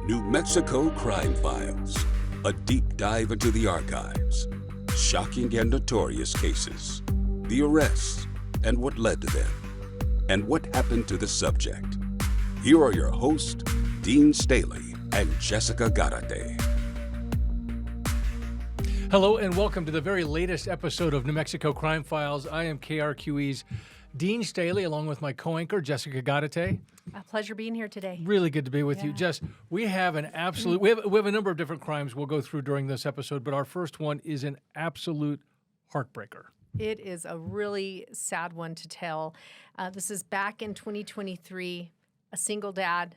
New Mexico Crime Files, a deep dive into the archives, shocking and notorious cases, the arrests and what led to them, and what happened to the subject. Here are your hosts, Dean Staley and Jessica Garate. Hello and welcome to the very latest episode of New Mexico Crime Files. I am KRQE's Dean Staley, along with my co-anchor, Jessica Garate. A pleasure being here today. Really good to be with you. Jess, we have an absolute, we have a number of different crimes we'll go through during this episode, but our first one is an absolute heartbreaker. It is a really sad one to tell. This is back in 2023, a single dad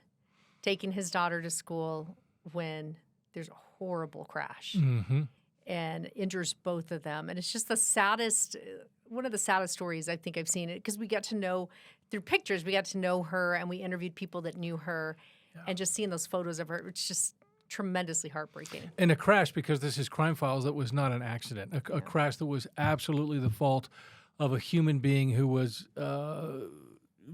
taking his daughter to school when there's a horrible crash and injures both of them. And it's just the saddest, one of the saddest stories I think I've seen it, because we got to know through pictures, we got to know her and we interviewed people that knew her and just seeing those photos of her, it's just tremendously heartbreaking. And a crash, because this is Crime Files, that was not an accident. A crash that was absolutely the fault of a human being who was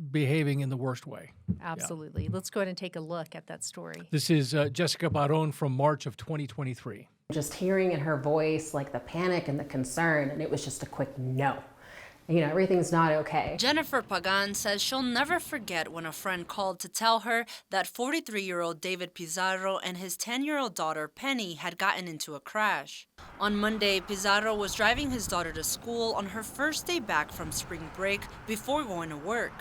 behaving in the worst way. Absolutely. Let's go ahead and take a look at that story. This is Jessica Barron from March of 2023. Just hearing in her voice, like the panic and the concern, and it was just a quick no. You know, everything's not okay. Jennifer Pagan says she'll never forget when a friend called to tell her that 43-year-old David Pizarro and his 10-year-old daughter Penny had gotten into a crash. On Monday, Pizarro was driving his daughter to school on her first day back from spring break before going to work.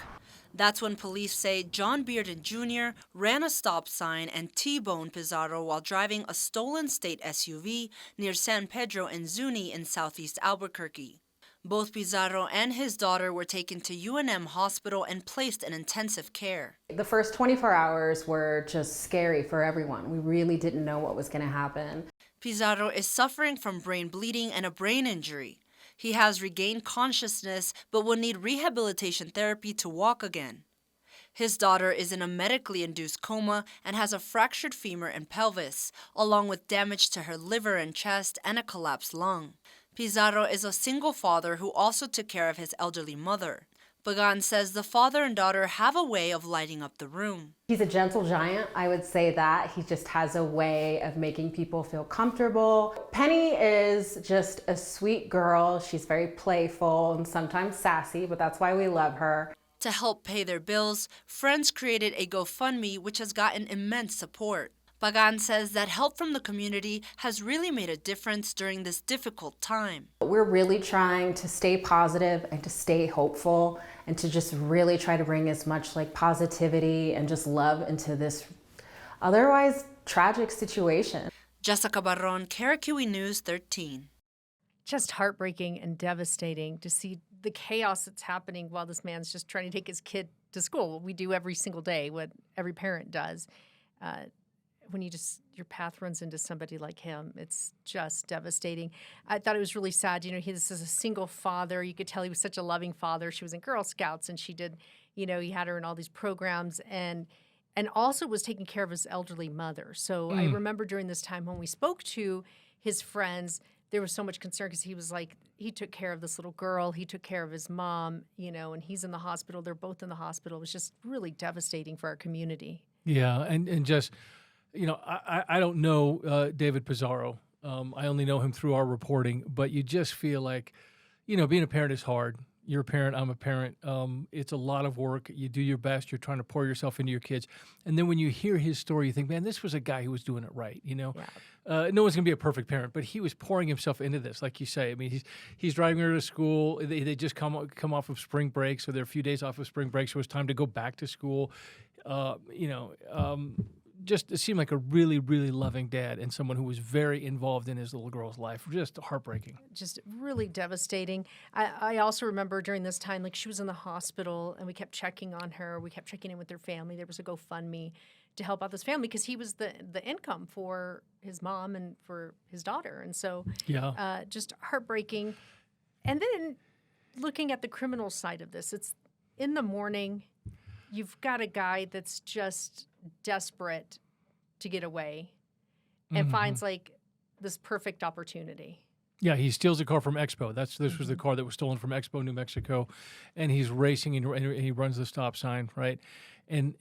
That's when police say John Bearden Jr. ran a stop sign and T-boned Pizarro while driving a stolen state SUV near San Pedro and Zuni in southeast Albuquerque. Both Pizarro and his daughter were taken to UNM Hospital and placed in intensive care. The first 24 hours were just scary for everyone. We really didn't know what was going to happen. Pizarro is suffering from brain bleeding and a brain injury. He has regained consciousness but will need rehabilitation therapy to walk again. His daughter is in a medically induced coma and has a fractured femur and pelvis, along with damage to her liver and chest and a collapsed lung. Pizarro is a single father who also took care of his elderly mother. Pagan says the father and daughter have a way of lighting up the room. He's a gentle giant, I would say that. He just has a way of making people feel comfortable. Penny is just a sweet girl. She's very playful and sometimes sassy, but that's why we love her. To help pay their bills, friends created a GoFundMe which has gotten immense support. Pagan says that help from the community has really made a difference during this difficult time. We're really trying to stay positive and to stay hopeful and to just really try to bring as much like positivity and just love into this otherwise tragic situation. Jessica Barron, KRQE News 13. Just heartbreaking and devastating to see the chaos that's happening while this man's just trying to take his kid to school. We do every single day what every parent does. When your path runs into somebody like him, it's just devastating. I thought it was really sad. You know, this is a single father. You could tell he was such a loving father. She was in Girl Scouts and she did, you know, he had her in all these programs and also was taking care of his elderly mother. So I remember during this time when we spoke to his friends, there was so much concern because he was like, he took care of this little girl. He took care of his mom, you know, and he's in the hospital. They're both in the hospital. It was just really devastating for our community. Yeah, and just... You know, I don't know David Pizarro. I only know him through our reporting, but you just feel like, you know, being a parent is hard. You're a parent, I'm a parent. It's a lot of work. You do your best. You're trying to pour yourself into your kids. And then when you hear his story, you think, man, this was a guy who was doing it right, you know? Yeah. No one's going to be a perfect parent, but he was pouring himself into this, like you say. I mean, he's driving her to school. They just come off of spring break, so they're a few days off of spring break, so it's time to go back to school. Just it seemed like a really, really loving dad and someone who was very involved in his little girl's life. Just heartbreaking. Just really devastating. I also remember during this time, like she was in the hospital and we kept checking on her. We kept checking in with their family. There was a GoFundMe to help out this family because he was the income for his mom and for his daughter. And so just heartbreaking. And then looking at the criminal side of this, it's in the morning. You've got a guy that's just desperate to get away and finds like this perfect opportunity. Yeah, he steals a car from Expo. This was the car that was stolen from Expo, New Mexico, and he's racing and he runs the stop sign, right? And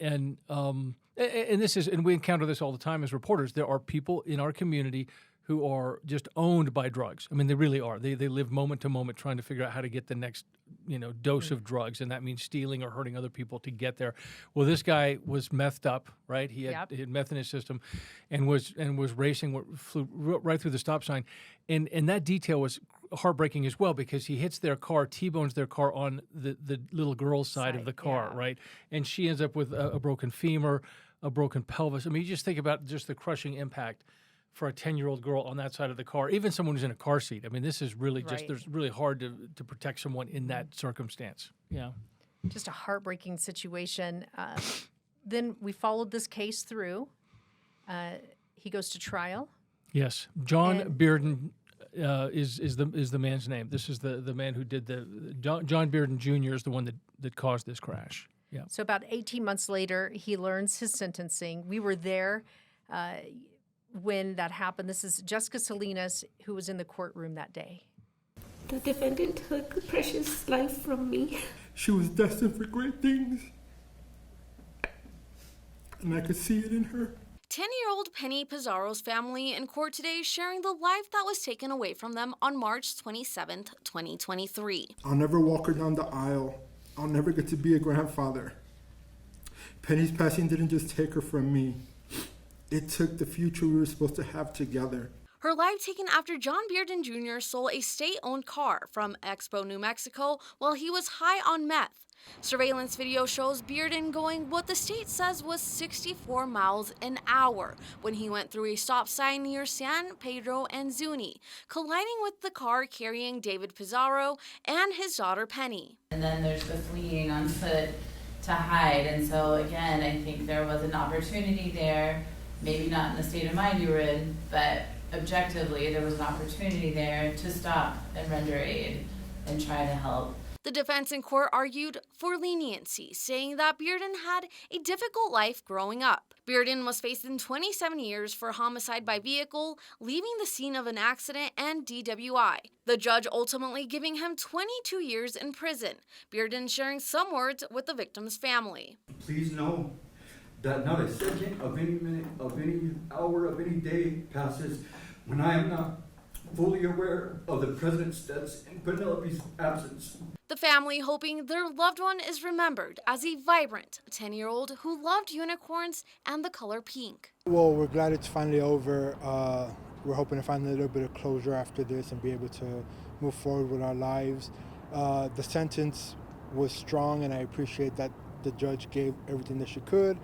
this is, and we encounter this all the time as reporters. There are people in our community who are just owned by drugs. I mean, they really are. They live moment to moment trying to figure out how to get the next, dose of drugs, and that means stealing or hurting other people to get there. Well, this guy was methed up, right? He had meth in his system, and was racing, flew right through the stop sign, and that detail was heartbreaking as well because he hits their car, T-bones their car on the little girl's side of the car, right? And she ends up with a broken femur, a broken pelvis. I mean, you just think about just the crushing impact for a 10-year-old girl on that side of the car, even someone who's in a car seat. I mean, this is really there's really hard to protect someone in that circumstance. Yeah. Just a heartbreaking situation. Then we followed this case through. He goes to trial. Yes. John Bearden is the man's name. This is the man who did John Bearden Jr. is the one that caused this crash. Yeah. So about 18 months later, he learns his sentencing. We were there when that happened. This is Jessica Salinas, who was in the courtroom that day. The defendant took a precious life from me. She was destined for great things, and I could see it in her. 10-year-old Penny Pizarro's family in court today sharing the life that was taken away from them on March 27th, 2023. I'll never walk her down the aisle. I'll never get to be a grandfather. Penny's passing didn't just take her from me. It took the future we were supposed to have together. Her life taken after John Bearden Jr. stole a state-owned car from Expo, New Mexico while he was high on meth. Surveillance video shows Bearden going what the state says was 64 miles an hour when he went through a stop sign near San Pedro and Zuni, colliding with the car carrying David Pizarro and his daughter Penny. And then there's the fleeing on foot to hide. And so again, I think there was an opportunity there, maybe not in the state of mind you were in, but objectively there was an opportunity there to stop and render aid and try to help. The defense in court argued for leniency, saying that Bearden had a difficult life growing up. Bearden was facing 27 years for homicide by vehicle, leaving the scene of an accident, and DWI. The judge ultimately giving him 22 years in prison. Bearden sharing some words with the victim's family. Please know that not a second of any minute, of any hour, of any day passes when I am not fully aware of the president's deaths and Penelope's absence. The family hoping their loved one is remembered as a vibrant 10-year-old who loved unicorns and the color pink. Well, we're glad it's finally over. We're hoping to find a little bit of closure after this and be able to move forward with our lives. The sentence was strong, and I appreciate that the judge gave everything that she could.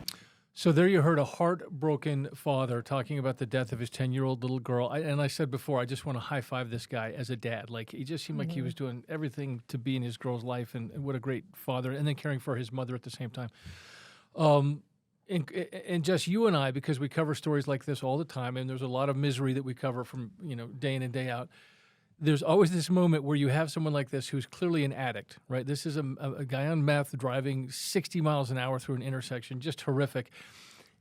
So there you heard a heartbroken father talking about the death of his 10-year-old little girl. And I said before, I just want to high-five this guy as a dad. Like, he just seemed like he was doing everything to be in his girl's life, and what a great father, and then caring for his mother at the same time. And just you and I, because we cover stories like this all the time, and there's a lot of misery that we cover from, day in and day out. There's always this moment where you have someone like this who's clearly an addict, right? This is a guy on meth driving 60 miles an hour through an intersection, just horrific.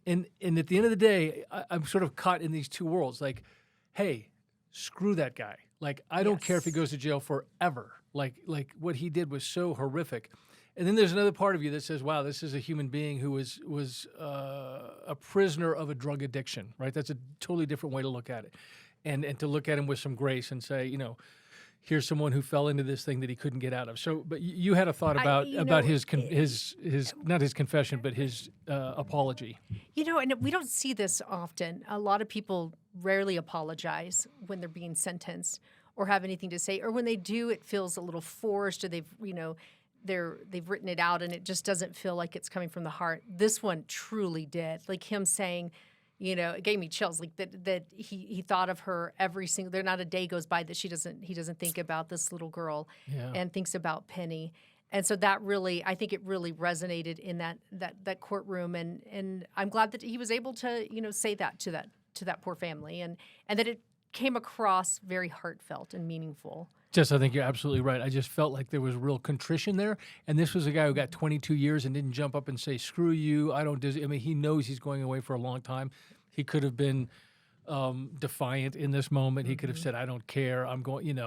And at the end of the day, I'm sort of caught in these two worlds. Like, hey, screw that guy. Like, I don't care if he goes to jail forever. Like what he did was so horrific. And then there's another part of you that says, wow, this is a human being who was a prisoner of a drug addiction, right? That's a totally different way to look at it. And to look at him with some grace and say, here's someone who fell into this thing that he couldn't get out of. So, but you had a thought about his not his confession, but his apology. And we don't see this often. A lot of people rarely apologize when they're being sentenced or have anything to say, or when they do, it feels a little forced, or they've written it out, and it just doesn't feel like it's coming from the heart. This one truly did. Like him saying, it gave me chills. Like that he thought of her every single. There not a day goes by that he doesn't think about this little girl, and thinks about Penny. And so that really, I think it really resonated in that courtroom, and I'm glad that he was able to say that to that poor family, and that it came across very heartfelt and meaningful. Jess, I think you're absolutely right. I just felt like there was real contrition there. And this was a guy who got 22 years and didn't jump up and say, screw you, I mean, he knows he's going away for a long time. He could have been defiant in this moment. He could have said, "I don't care. I'm going."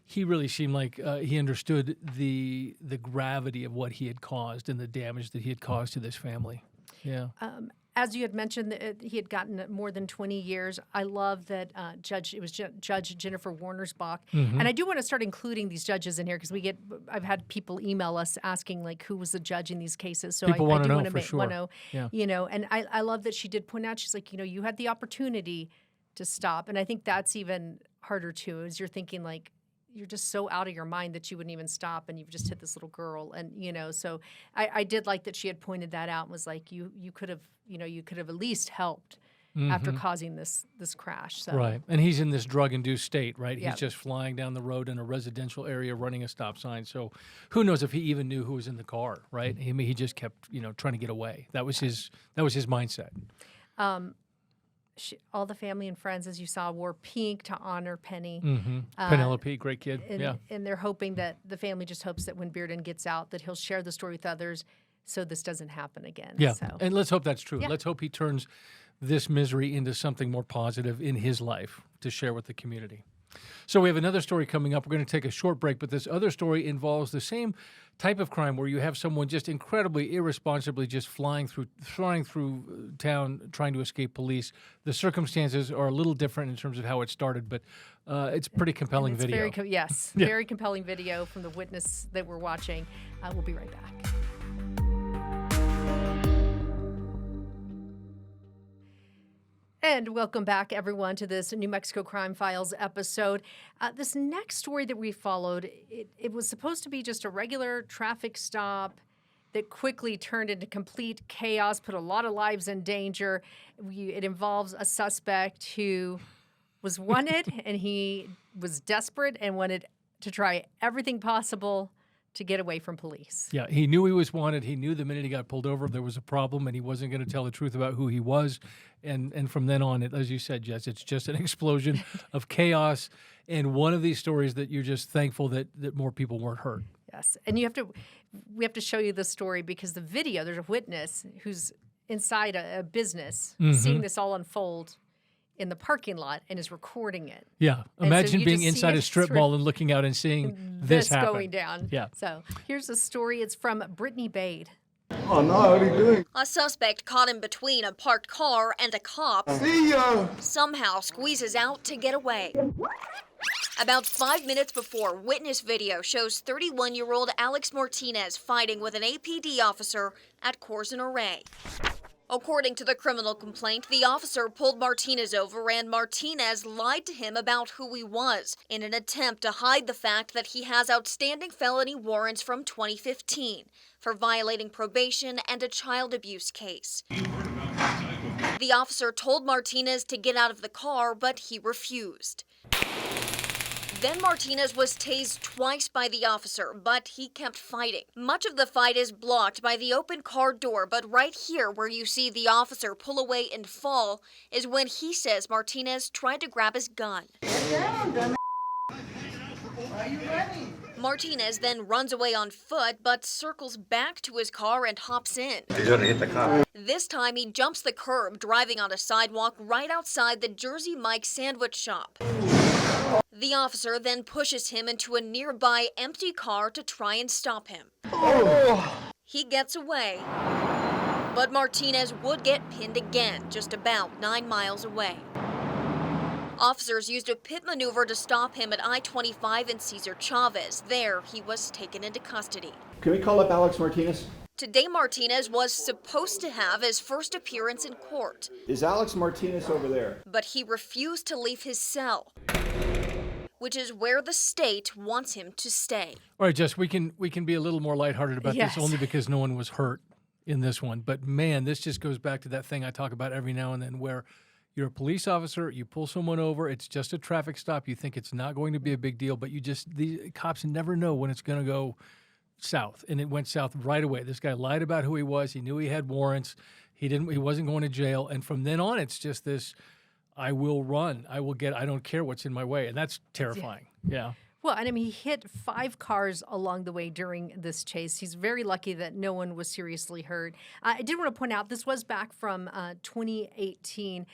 He really seemed like he understood the gravity of what he had caused and the damage that he had caused to this family. Yeah. As you had mentioned, he had gotten more than 20 years. I love that Judge Jennifer Warnersbach. And I do want to start including these judges in here because I've had people email us asking like who was the judge in these cases. So People I want do to know want for to sure. know, Yeah. and I love that she did point out, she's like, you had the opportunity to stop. And I think that's even harder too, is you're thinking like, you're just so out of your mind that you wouldn't even stop, and you've just hit this little girl. And, so I did like that she had pointed that out and was like, you could have at least helped after causing this crash. So. Right. And he's in this drug-induced state, right? Yep. He's just flying down the road in a residential area running a stop sign. So who knows if he even knew who was in the car, right? I mean, he just kept, trying to get away. That was his mindset. All the family and friends, as you saw, wore pink to honor Penny. Penelope, great kid. And they're hoping that the family just hopes that when Bearden gets out, that he'll share the story with others so this doesn't happen again. Yeah, So. and let's hope that's true. Yeah. Let's hope he turns this misery into something more positive in his life to share with the community. So we have another story coming up. We're going to take a short break, but this other story involves the same type of crime where you have someone just incredibly irresponsibly just flying through town trying to escape police. The circumstances are a little different in terms of how it started, but it's pretty compelling video. Very compelling video from the witness that we're watching. We'll be right back. And welcome back, everyone, to this New Mexico Crime Files episode. This next story that we followed, it was supposed to be just a regular traffic stop that quickly turned into complete chaos, put a lot of lives in danger. It involves a suspect who was wanted, and he was desperate and wanted to try everything possible to get away from police. Yeah, he knew he was wanted. He knew the minute he got pulled over there was a problem, and he wasn't going to tell the truth about who he was. And from then on, as you said, Jess, it's just an explosion of chaos. And one of these stories that you're just thankful that more people weren't hurt. Yes, and we have to show you the story because the video, there's a witness who's inside a business seeing this all unfold in the parking lot and is recording it. Yeah. Imagine being inside a strip mall and looking out and seeing this happen. Going down. Yeah. So here's a story. It's from Brittany Bade. Oh no, what are you doing? A suspect caught in between a parked car and a cop See ya! somehow squeezes out to get away. About 5 minutes before, witness video shows 31-year-old Alex Martinez fighting with an APD officer at Corzine Array. According to the criminal complaint, the officer pulled Martinez over and Martinez lied to him about who he was in an attempt to hide the fact that he has outstanding felony warrants from 2015 for violating probation and a child abuse case. The officer told Martinez to get out of the car, but he refused. Then Martinez was tased twice by the officer, but he kept fighting. Much of the fight is blocked by the open car door, but right here where you see the officer pull away and fall is when he says Martinez tried to grab his gun. Get down, dumb. Why are you running? Martinez then runs away on foot, but circles back to his car and hops in. He's gonna hit the cop. This time he jumps the curb, driving on a sidewalk right outside the Jersey Mike's sandwich shop. The officer then pushes him into a nearby empty car to try and stop him. He gets away, but Martinez would get pinned again just about 9 miles away. Officers used a pit maneuver to stop him at I-25 and Cesar Chavez. There, he was taken into custody. Can we call up Alex Martinez? Today, Martinez was supposed to have his first appearance in court. Is Alex Martinez over there? But he refused to leave his cell, which is where the state wants him to stay. All right, Jess, we can be a little more lighthearted about this only because no one was hurt in this one. But man, this just goes back to that thing I talk about every now and then where you're a police officer, you pull someone over, it's just a traffic stop, you think it's not going to be a big deal, but the cops never know when it's going to go south, and it went south right away. This guy lied about who he was. He knew he had warrants. He wasn't going to jail, and from then on, it's just this: I will run. I don't care what's in my way, and that's terrifying. Yeah. Well, and I mean, he hit 5 cars along the way during this chase. He's very lucky that no one was seriously hurt. I did want to point out this was back from 2018.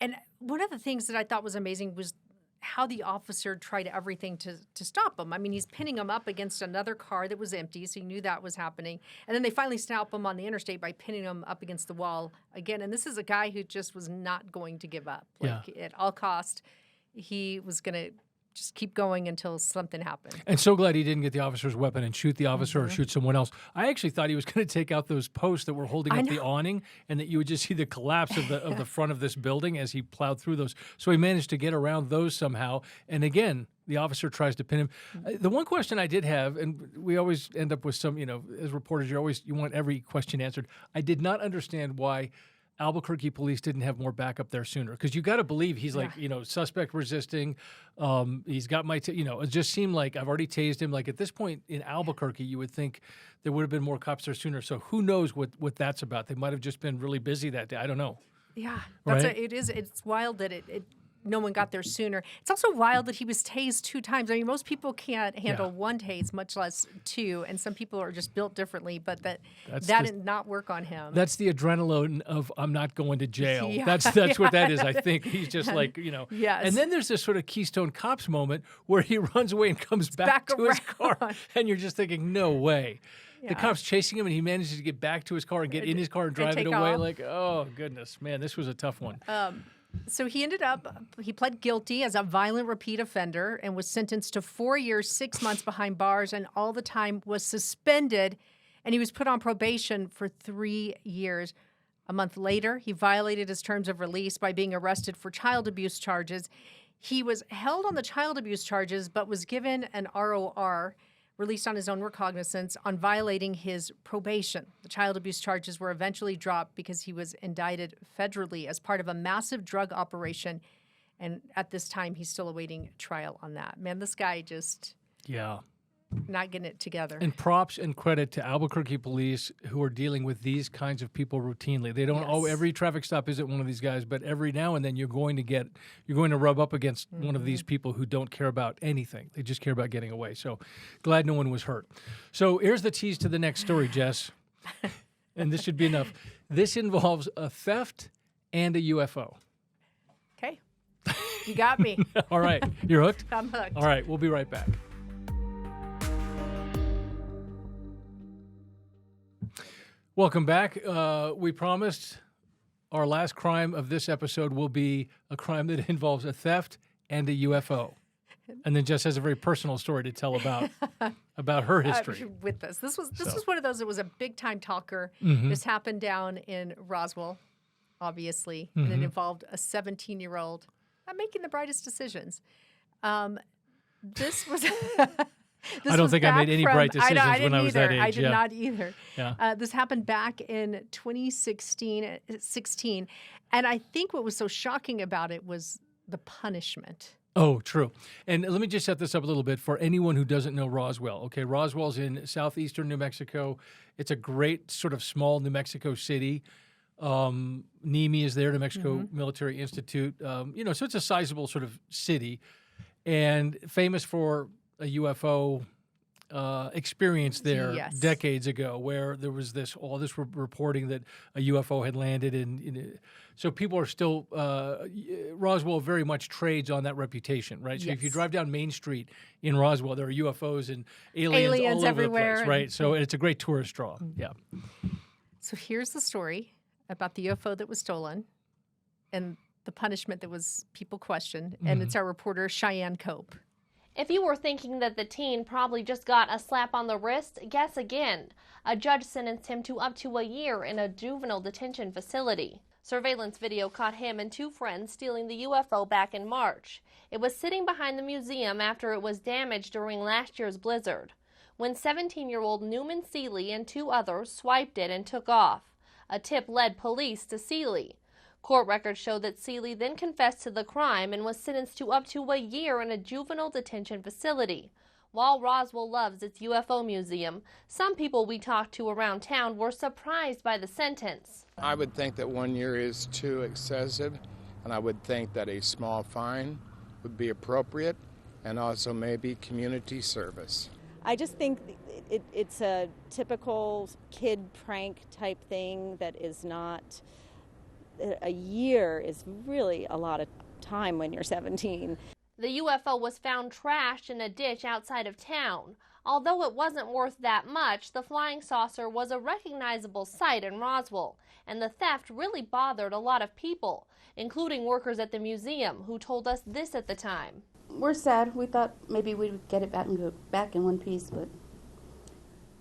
And one of the things that I thought was amazing was how the officer tried everything to stop him. I mean, he's pinning him up against another car that was empty, so he knew that was happening. And then they finally snap him on the interstate by pinning him up against the wall again. And this is a guy who just was not going to give up. Like, at all cost, he was going to just keep going until something happened. And so glad he didn't get the officer's weapon and shoot the officer or shoot someone else. I actually thought he was going to take out those posts that were holding up the awning, and that you would just see the collapse of the front of this building as he plowed through those. So he managed to get around those somehow. And again, the officer tries to pin him. The one question I did have, and we always end up with some, as reporters, you want every question answered. I did not understand why Albuquerque police didn't have more backup there sooner, because you got to believe he's like, suspect resisting. He's got my, it just seemed like I've already tased him. Like at this point in Albuquerque, you would think there would have been more cops there sooner. So who knows what that's about? They might have just been really busy that day. I don't know. Yeah, right? It's wild that no one got there sooner. It's also wild that he was tased 2 times. I mean, most people can't handle one tase, much less 2, and some people are just built differently, but that did not work on him. That's the adrenaline of I'm not going to jail. Yeah, That's what that is, I think. He's just like, Yes. And then there's this sort of Keystone Cops moment where he runs away and comes back to his car, and you're just thinking, no way. The cop's chasing him, and he manages to get back to his car and get in his car and drive it away. Off. Like, oh, goodness, man, this was a tough one. So he pled guilty as a violent repeat offender and was sentenced to 4 years, 6 months behind bars, and all the time was suspended, and he was put on probation for 3 years. A month later, he violated his terms of release by being arrested for child abuse charges. He was held on the child abuse charges, but was given an ROR, released on his own recognizance, on violating his probation. The child abuse charges were eventually dropped because he was indicted federally as part of a massive drug operation. And at this time, he's still awaiting trial on that. Man, this guy just not getting it together. And props and credit to Albuquerque police who are dealing with these kinds of people routinely. They don't every traffic stop isn't one of these guys, but every now and then you're going to rub up against one of these people who don't care about anything. They just care about getting away. So glad no one was hurt. So here's the tease to the next story, Jess. And this should be enough. This involves a theft and a UFO. Okay. You got me. All right. You're hooked? I'm hooked. All right. We'll be right back. Welcome back. We promised our last crime of this episode will be a crime that involves a theft and a UFO. And then Jess has a very personal story to tell about her history. With this. This was one of those that was a big-time talker. This happened down in Roswell, obviously, and it involved a 17-year-old not making the brightest decisions. This was... I don't think I made any bright decisions when I was that age. I did not either. Yeah. This happened back in 2016, and I think what was so shocking about it was the punishment. Oh, true. And let me just set this up a little bit for anyone who doesn't know Roswell. Okay, Roswell's in southeastern New Mexico. It's a great sort of small New Mexico city. NIMI is there, New Mexico Military Institute. So it's a sizable sort of city, and famous for a UFO experience there decades ago, where there was all this reporting that a UFO had landed, and so people are still Roswell very much trades on that reputation, right? So if you drive down Main Street in Roswell, there are UFOs and aliens all over everywhere, the place, right? So it's a great tourist draw. Yeah. So here's the story about the UFO that was stolen, and the punishment that was people questioned, and it's our reporter Cheyenne Cope. If you were thinking that the teen probably just got a slap on the wrist, guess again. A judge sentenced him to up to a year in a juvenile detention facility. Surveillance video caught him and 2 friends stealing the UFO back in March. It was sitting behind the museum after it was damaged during last year's blizzard. When 17-year-old Newman Seeley and 2 others swiped it and took off. A tip led police to Seeley. Court records show that Seeley then confessed to the crime and was sentenced to up to a year in a juvenile detention facility. While Roswell loves its UFO museum, some people we talked to around town were surprised by the sentence. I would think that 1 year is too excessive, and I would think that a small fine would be appropriate, and also maybe community service. I just think it's a typical kid prank type thing that is not a year is really a lot of time when you're 17. The UFO was found trashed in a ditch outside of town. Although it wasn't worth that much, the flying saucer was a recognizable sight in Roswell, and the theft really bothered a lot of people, including workers at the museum, who told us this at the time. We're sad. We thought maybe we would get it back and go back in one piece, but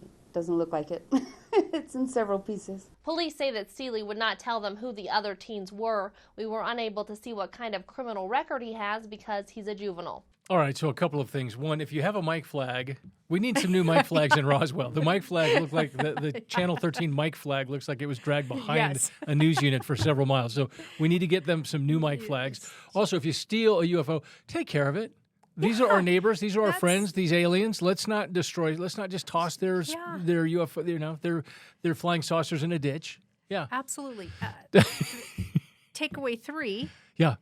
it doesn't look like it. It's in several pieces. Police say that Staley would not tell them who the other teens were. We were unable to see what kind of criminal record he has because he's a juvenile. All right, so a couple of things. One, if you have a mic flag, we need some new mic flags in Roswell. The mic flag looked like the Channel 13 mic flag looks like it was dragged behind a news unit for several miles. So we need to get them some new mic flags. Also, if you steal a UFO, take care of it. These are our neighbors. These are our friends. These aliens. Let's not destroy. Let's not just toss their UFO. You know, their flying saucers in a ditch. Yeah, absolutely. Takeaway 3. Yeah.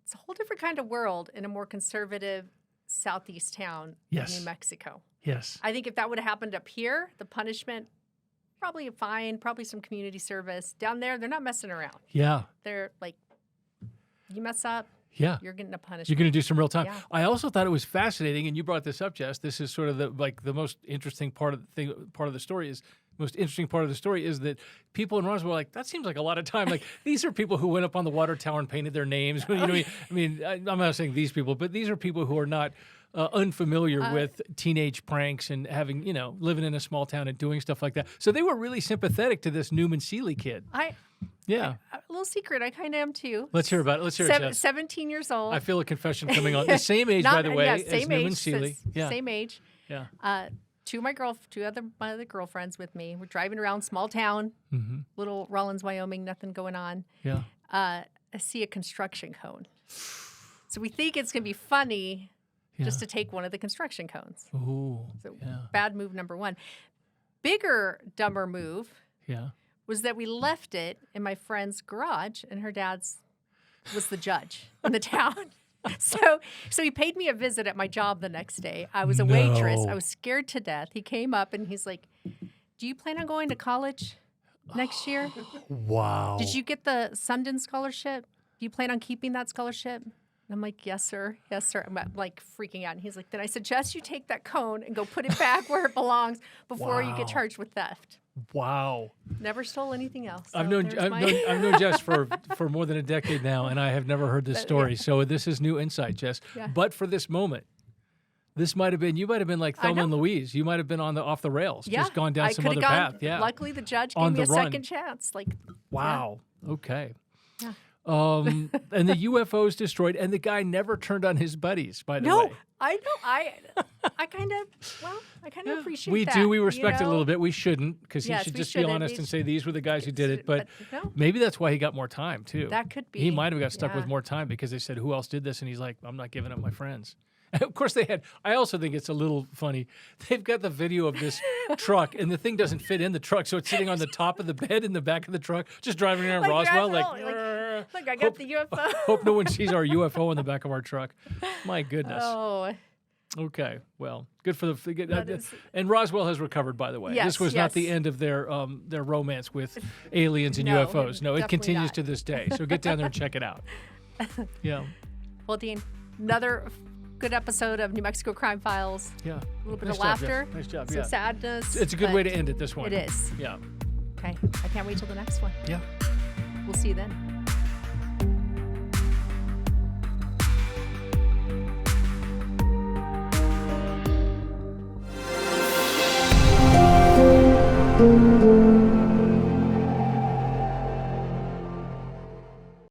It's a whole different kind of world in a more conservative southeast town of New Mexico. Yes. I think if that would have happened up here, the punishment, probably a fine, probably some community service. Down there, they're not messing around. Yeah. They're like, you mess up, you're getting a punishment. You're going to do some real time. Yeah. I also thought it was fascinating, and you brought this up, Jess. This is sort of the most interesting part of the story is. Most interesting part of the story is that people in Roswell are like, that seems like a lot of time. Like, these are people who went up on the water tower and painted their names. You know, I mean, I'm not saying these people, but these are people who are not unfamiliar with teenage pranks and having, living in a small town and doing stuff like that. So they were really sympathetic to this Newman Staley kid. A little secret, I kind of am too. Let's hear about it. Let's hear it, Jess. 17 years old. I feel a confession coming on. The same age, by the way, as Newman Staley. Same age. Yeah. Two other my other girlfriends with me. We're driving around small town, little Rollins, Wyoming, nothing going on. Yeah. I see a construction cone. So we think it's going to be funny just to take one of the construction cones. Ooh. So bad move number 1. Bigger, dumber move was that we left it in my friend's garage, and her dad's was the judge in the town. So he paid me a visit at my job the next day. I was a waitress. I was scared to death. He came up and he's like, "Do you plan on going to college next year? Wow. Did you get the Sundance scholarship? Do you plan on keeping that scholarship?" And I'm like, "Yes, sir. Yes, sir." I'm like freaking out. And he's like, "Then I suggest you take that cone and go put it back where it belongs before you get charged with theft." Wow. Never stole anything else. So I've known Jess for more than a decade now, and I have never heard this story. So this is new insight, Jess. Yeah. But for this moment, you might have been like Thelma and Louise. You might have been off the rails, just gone down some other path. Yeah. Luckily, the judge gave me a second chance. Wow. Yeah. Okay. Yeah. And the UFO's destroyed, and the guy never turned on his buddies, by the way. No, I know. I kind of appreciate that. We respect it a little bit. We shouldn't, because he should just be honest and say these were the guys who did it. But maybe that's why he got more time, too. That could be. He might have got stuck with more time because they said, who else did this? And he's like, I'm not giving up my friends. And of course, I also think it's a little funny. They've got the video of this truck, and the thing doesn't fit in the truck, so it's sitting on the top of the bed in the back of the truck, just driving around Roswell. Look, I got the UFO. Hope no one sees our UFO in the back of our truck. My goodness. Oh. Okay. Well, good for the. And Roswell has recovered, by the way. Yes, this was not the end of their romance with aliens and UFOs. No, it continues to this day. So get down there and check it out. Yeah. Well, Dean, another good episode of New Mexico Crime Files. Yeah. A little bit of laughter. Nice job. Some sadness. It's a good way to end it, this one. It is. Yeah. Okay. I can't wait till the next one. Yeah. We'll see you then.